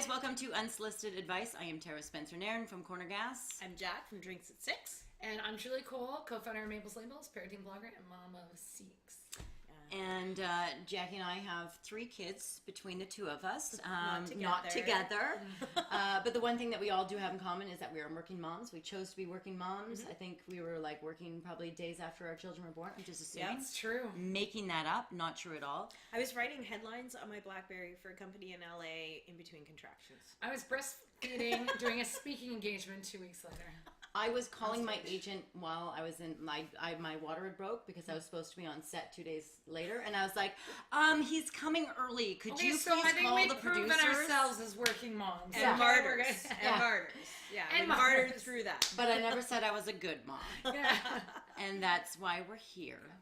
guys, welcome to Unsolicited Advice. I am Tara Spencer-Nairn from Corner Gas. I'm Jack from Drinks at 6. And I'm Julie Cole, co-founder of Maples Labels, parenting blogger, and mom of 6. And Jackie and I have 3 kids between the two of us. Not together. But the one thing that we all do have in common is that we are working moms. We chose to be working moms. I think we were like working probably days after our children were born. I'm just assuming. Yeah, It's true. Making that up. Not true at all. I was writing headlines on my BlackBerry for a company in LA in between contractions. I was breastfeeding, doing a speaking engagement 2 weeks later. I was calling my agent while I was in my water had broke because I was supposed to be on set 2 days later, and I was like, he's coming early. Could you please I think call we've the proven producers? ourselves as working moms. And martyrs. Yeah. Martyrs. Yeah, And we martyrs. martyred through that. But I never said I was a good mom, Yeah. and that's why we're here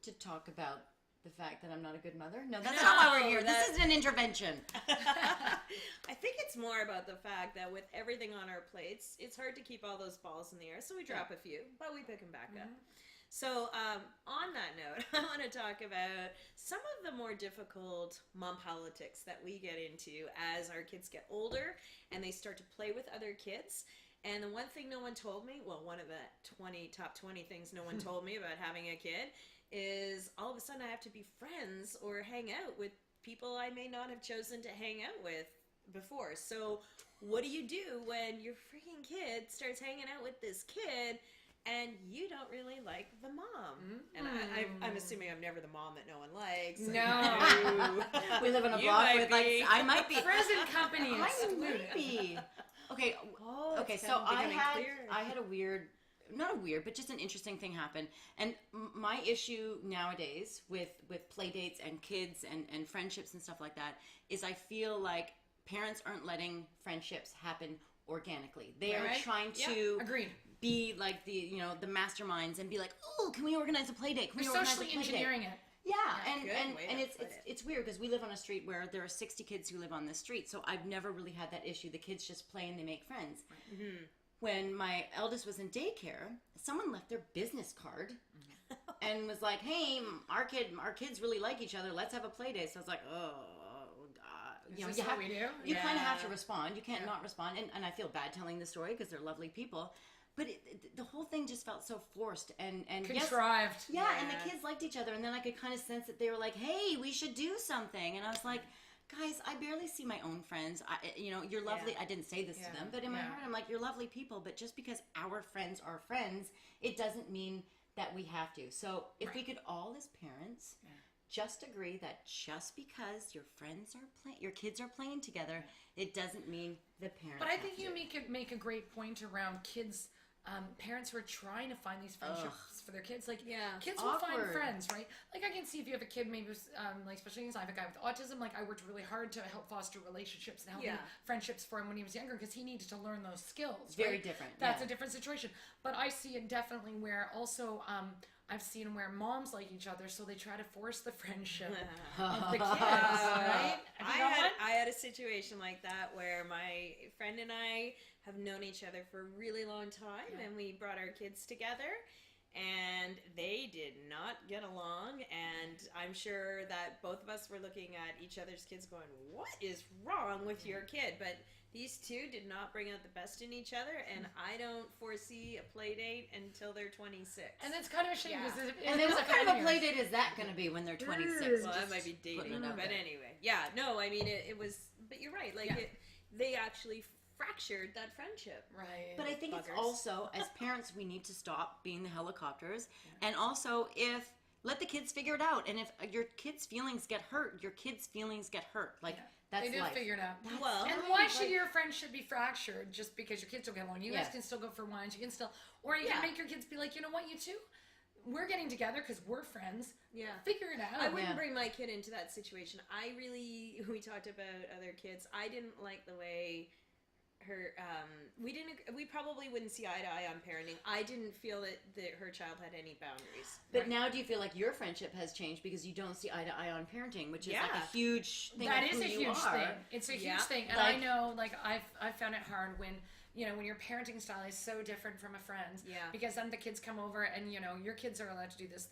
to talk about the fact that I'm not a good mother. No, that's not why we're here. This is an intervention. I think it's more about the fact that with everything on our plates, it's hard to keep all those balls in the air. So we drop a few, but we pick them back up. So on that note, I want to talk about some of the more difficult mom politics that we get into as our kids get older and they start to play with other kids. And the one thing no one told me, well, one of the top 20 things no one told me about having a kid is all of a sudden I have to be friends or hang out with people I may not have chosen to hang out with before. So what do you do when your freaking kid starts hanging out with this kid and you don't really like the mom? And I'm assuming I'm never the mom that no one likes. No. We live in a You block might with like be. I might be. Present company I excluded. might be. Okay. Okay. it's So becoming clear. I had a weird. Not a weird, but just an interesting thing happened. And my issue nowadays with play dates and kids and friendships and stuff like that is I feel like parents aren't letting friendships happen organically. They are Right. trying to Agreed. be like the masterminds and be like, oh, can we organize a play date? Can we We're organize socially a play date? engineering it. Yeah, good and way and to it's put it's it. it's weird because we live on a street where there are 60 kids who live on this street, so I've never really had that issue. The kids just play and they make friends. When my eldest was in daycare, someone left their business card and was like, "Hey, our kids really like each other. Let's have a play date." So I was like, "Oh God!" Is this what we do? You kind of have to Yeah. respond. You can't not respond, and I feel bad telling the story because they're lovely people. But the whole thing just felt so forced and Contrived. Yes, yeah, and Yeah. the kids liked each other, and then I could kind of sense that they were like, "Hey, we should do something," and I was like, "Guys, I barely see my own friends. You're lovely." Yeah. I didn't say this to them, but in my Yeah. heart, I'm like, "You're lovely people," but just because our friends are friends, it doesn't mean that we have to. So if we could all, as parents, just agree that just because your kids are playing together, it doesn't mean the parents. But I think have you to. make a great point around kids, parents who are trying to find these friendships for their kids. Like, Yeah. kids will find Awkward. friends, right? Like, I can see if you have a kid, maybe, like, especially because I have a guy with autism, like, I worked really hard to help foster relationships and help friendships for him when he was younger because he needed to learn those skills. Very right? different, That's yeah. a different situation. But I see it definitely where also, I've seen where moms like each other, so they try to force the friendship of the kids, right? Have you got one? I had a situation like that where my friend and I have known each other for a really long time, and we brought our kids together, and they did not get along, and I'm sure that both of us were looking at each other's kids going, what is wrong with your kid? But these two did not bring out the best in each other, and I don't foresee a play date until they're 26. And that's kind of a shame because And then what kind of a play date is that going to be when they're 26? Well, that might be dating, putting it out but there. anyway, yeah, no, I mean it was, but you're right, like they actually fractured that friendship. Right. But I think it's Buggers. also, as parents, we need to stop being the helicopters. And also, let the kids figure it out. And if your kids' feelings get hurt, your kids' feelings get hurt. Like, that's they do life. figure it out. Well, And why should your friendship be fractured just because your kids don't get along? You guys can still go for wines. You can still, or you can make your kids be like, you know what, you two, we're getting together because we're friends. Yeah. Figure it out. I wouldn't bring my kid into that situation. We talked about other kids. I didn't like the way her, we probably wouldn't see eye to eye on parenting. I didn't feel that her child had any boundaries. But now do you feel like your friendship has changed because you don't see eye to eye on parenting, which is like a huge thing That of is who a you huge are. thing. It's a huge thing. And Like- I know, like, I've found it hard when when your parenting style is so different from a friend's. Yeah. Because then the kids come over and, your kids are allowed to do this.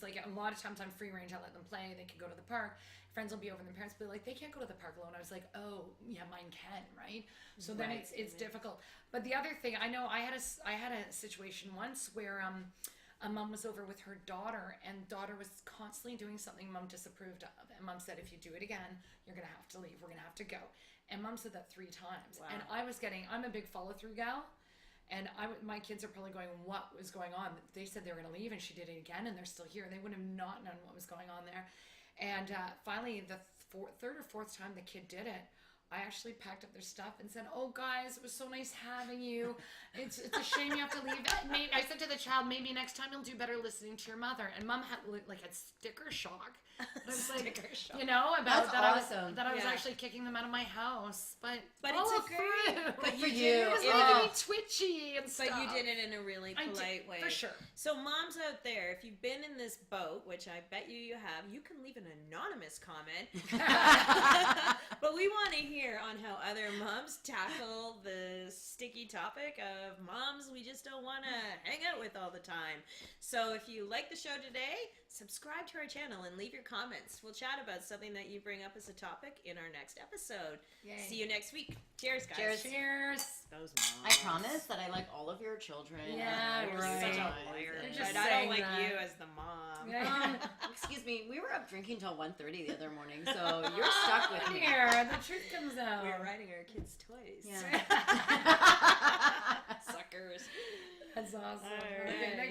Like, a lot of times I'm free range. I let them play. They can go to the park. Friends will be over and the parents will be like, they can't go to the park alone. I was like, oh, yeah, mine can, right? So then it's difficult. But the other thing, I know I had a situation once where a mom was over with her daughter, and daughter was constantly doing something mom disapproved of. And mom said, if you do it again, you're going to have to leave. We're going to have to go. And mom said that 3 times. Wow. And I'm a big follow-through gal. And my kids are probably going, what was going on? They said they were going to leave, and she did it again, and they're still here. They would have not known what was going on there. And finally, the third or fourth time the kid did it, I actually packed up their stuff and said, oh, guys, it was so nice having you. It's a shame you have to leave. I said to the child, maybe next time you'll do better listening to your mother. And mom had sticker shock. I was like, about That's that awesome. I was actually kicking them out of my house. But it's a great. But for you you. did It was it making me twitchy and stuff. But you did it in a really polite way. For sure. So moms out there, if you've been in this boat, which I bet you have, you can leave an anonymous comment. But we want to hear on how other moms tackle the sticky topic of moms we just don't want to hang out with all the time. So if you like the show today, subscribe to our channel and leave your comments. We'll chat about something that you bring up as a topic in our next episode. Yay. See you next week. Cheers, guys. Cheers. Those moms. I promise that I like all of your children. Yeah, You're right. such a liar. You're just But I don't saying like that. you as the mom. Excuse me, we were up drinking till 1:30 the other morning, so you're stuck with me. Here, the truth comes out. We're riding our kids' toys. Yeah. Suckers. That's awesome. All Okay, right. next